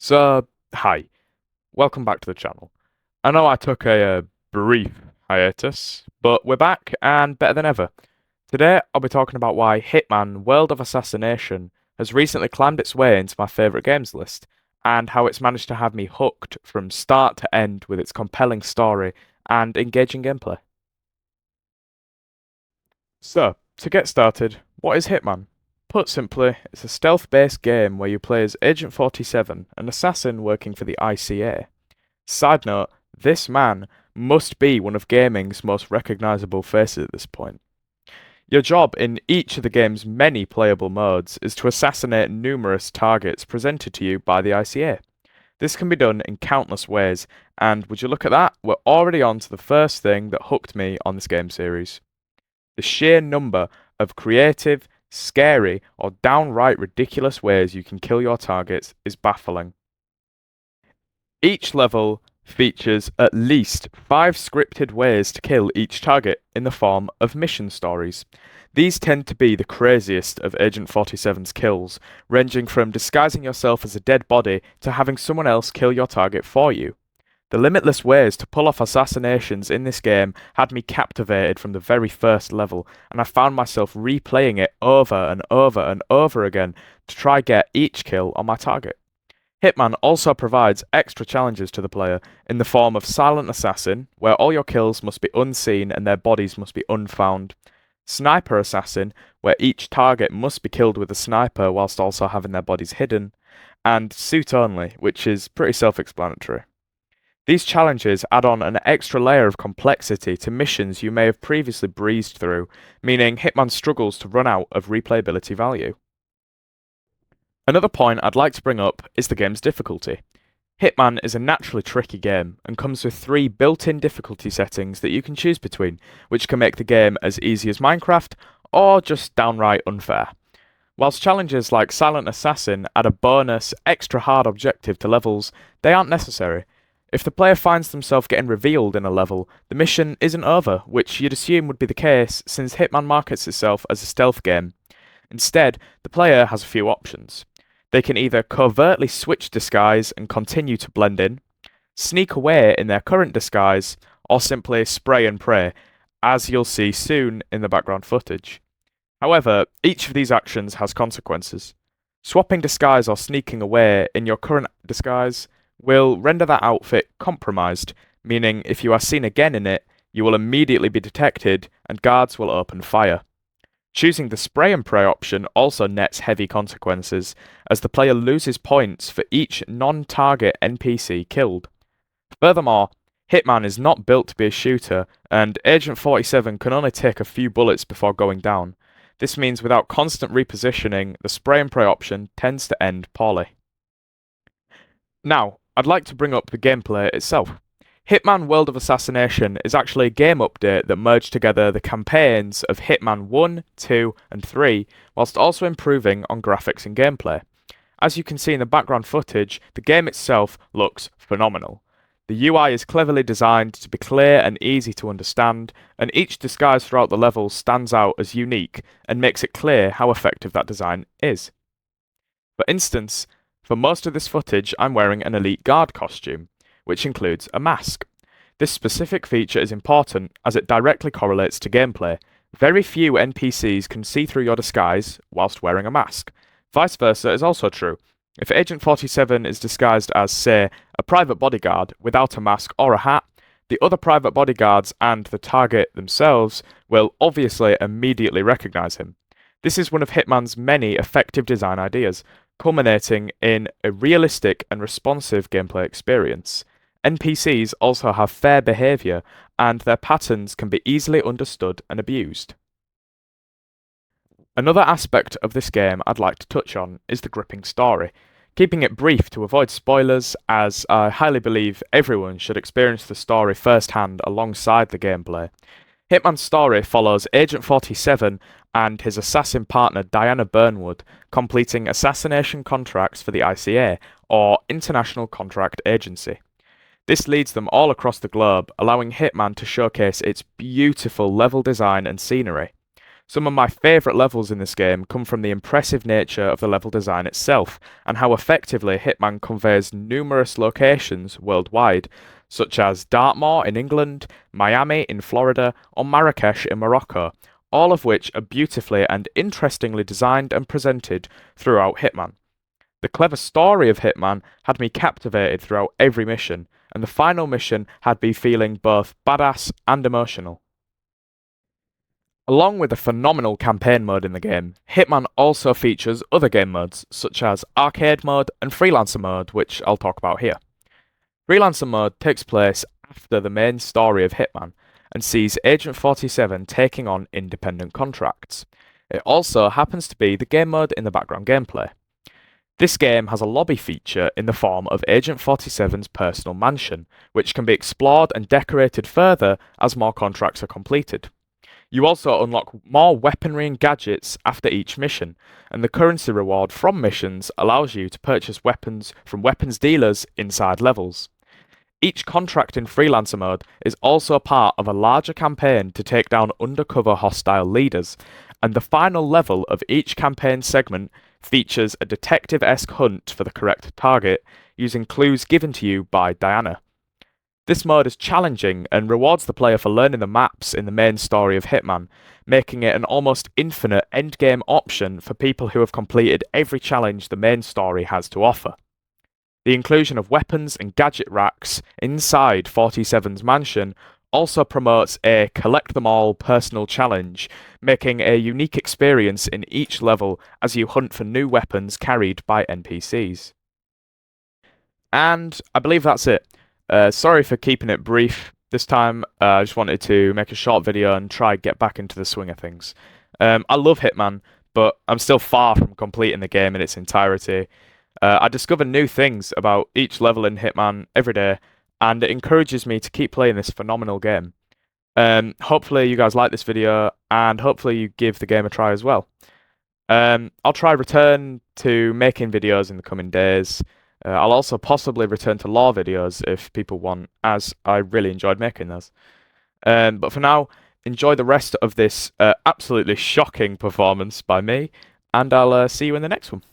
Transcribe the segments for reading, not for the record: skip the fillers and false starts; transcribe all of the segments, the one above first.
Hi, welcome back to the channel. I know I took a brief hiatus, but we're back and better than ever. Today, I'll be talking about why Hitman World of Assassination has recently climbed its way into my favourite games list, and how it's managed to have me hooked from start to end with its compelling story and engaging gameplay. So, to get started, what is Hitman? Put simply, it's a stealth-based game where you play as Agent 47, an assassin working for the ICA. Side note, this man must be one of gaming's most recognisable faces at this point. Your job in each of the game's many playable modes is to assassinate numerous targets presented to you by the ICA. This can be done in countless ways, and would you look at that, we're already on to the first thing that hooked me on this game series. The sheer number of creative, scary, or downright ridiculous ways you can kill your targets is baffling. Each level features at least 5 scripted ways to kill each target in the form of mission stories. These tend to be the craziest of Agent 47's kills, ranging from disguising yourself as a dead body to having someone else kill your target for you. The limitless ways to pull off assassinations in this game had me captivated from the very first level, and I found myself replaying it over and over and over again to try get each kill on my target. Hitman also provides extra challenges to the player in the form of Silent Assassin, where all your kills must be unseen and their bodies must be unfound. Sniper Assassin, where each target must be killed with a sniper whilst also having their bodies hidden. And Suit Only, which is pretty self-explanatory. These challenges add on an extra layer of complexity to missions you may have previously breezed through, meaning Hitman struggles to run out of replayability value. Another point I'd like to bring up is the game's difficulty. Hitman is a naturally tricky game and comes with 3 built-in difficulty settings that you can choose between, which can make the game as easy as Minecraft or just downright unfair. Whilst challenges like Silent Assassin add a bonus, extra hard objective to levels, they aren't necessary. If the player finds themselves getting revealed in a level, the mission isn't over, which you'd assume would be the case since Hitman markets itself as a stealth game. Instead, the player has a few options. They can either covertly switch disguise and continue to blend in, sneak away in their current disguise, or simply spray and pray, as you'll see soon in the background footage. However, each of these actions has consequences. Swapping disguise or sneaking away in your current disguise will render that outfit compromised, meaning if you are seen again in it, you will immediately be detected and guards will open fire. Choosing the spray and pray option also nets heavy consequences, as the player loses points for each non-target NPC killed. Furthermore, Hitman is not built to be a shooter, and Agent 47 can only take a few bullets before going down. This means without constant repositioning, the spray and pray option tends to end poorly. Now, I'd like to bring up the gameplay itself. Hitman World of Assassination is actually a game update that merged together the campaigns of Hitman 1, 2, and 3, whilst also improving on graphics and gameplay. As you can see in the background footage, the game itself looks phenomenal. The UI is cleverly designed to be clear and easy to understand, and each disguise throughout the level stands out as unique and makes it clear how effective that design is. For instance, for most of this footage, I'm wearing an Elite Guard costume, which includes a mask. This specific feature is important as it directly correlates to gameplay. Very few NPCs can see through your disguise whilst wearing a mask. Vice versa is also true. If Agent 47 is disguised as, say, a private bodyguard without a mask or a hat, the other private bodyguards and the target themselves will obviously immediately recognise him. This is one of Hitman's many effective design ideas, culminating in a realistic and responsive gameplay experience. NPCs also have fair behaviour, and their patterns can be easily understood and abused. Another aspect of this game I'd like to touch on is the gripping story, keeping it brief to avoid spoilers, as I highly believe everyone should experience the story firsthand alongside the gameplay. Hitman's story follows Agent 47 and his assassin partner Diana Burnwood completing assassination contracts for the ICA, or International Contract Agency. This leads them all across the globe, allowing Hitman to showcase its beautiful level design and scenery. Some of my favourite levels in this game come from the impressive nature of the level design itself, and how effectively Hitman conveys numerous locations worldwide, such as Dartmoor in England, Miami in Florida, or Marrakesh in Morocco, all of which are beautifully and interestingly designed and presented throughout Hitman. The clever story of Hitman had me captivated throughout every mission, and the final mission had me feeling both badass and emotional. Along with a phenomenal campaign mode in the game, Hitman also features other game modes, such as Arcade mode and Freelancer mode, which I'll talk about here. Freelancer mode takes place after the main story of Hitman, and sees Agent 47 taking on independent contracts. It also happens to be the game mode in the background gameplay. This game has a lobby feature in the form of Agent 47's personal mansion, which can be explored and decorated further as more contracts are completed. You also unlock more weaponry and gadgets after each mission, and the currency reward from missions allows you to purchase weapons from weapons dealers inside levels. Each contract in Freelancer mode is also a part of a larger campaign to take down undercover hostile leaders, and the final level of each campaign segment features a detective-esque hunt for the correct target, using clues given to you by Diana. This mode is challenging and rewards the player for learning the maps in the main story of Hitman, making it an almost infinite endgame option for people who have completed every challenge the main story has to offer. The inclusion of weapons and gadget racks inside 47's mansion also promotes a collect them all personal challenge, making a unique experience in each level as you hunt for new weapons carried by NPCs. And I believe that's it. Sorry for keeping it brief this time. I just wanted to make a short video and try get back into the swing of things. I love Hitman, but I'm still far from completing the game in its entirety. I discover new things about each level in Hitman every day, and it encourages me to keep playing this phenomenal game. Hopefully you guys like this video, and hopefully you give the game a try as well. I'll try return to making videos in the coming days. I'll also possibly return to lore videos if people want, as I really enjoyed making those. But for now, enjoy the rest of this absolutely shocking performance by me, and I'll see you in the next one.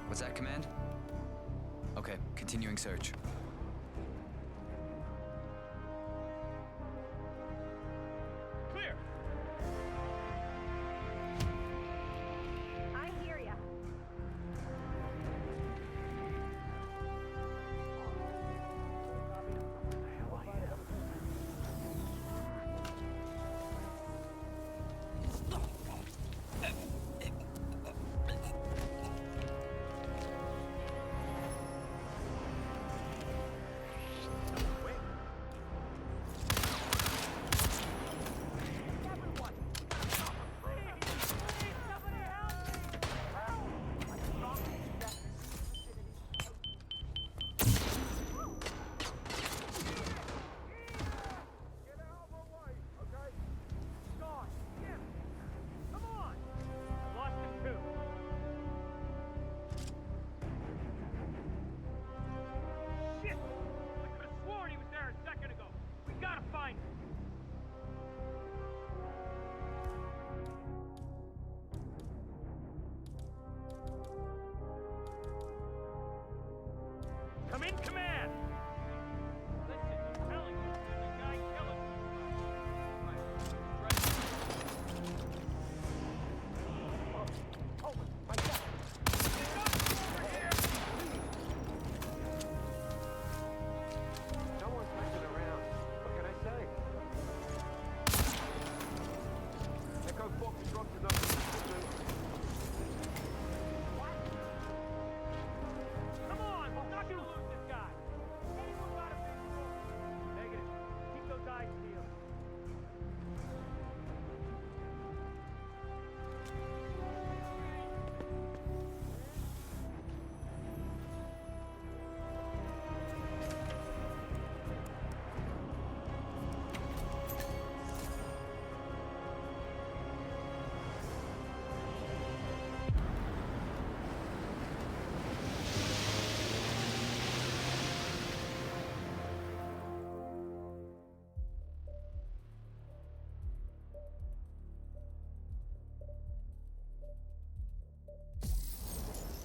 What's that command? Okay, continuing search.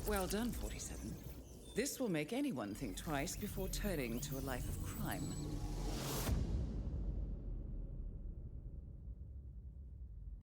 Well done, 47. This will make anyone think twice before turning to a life of crime.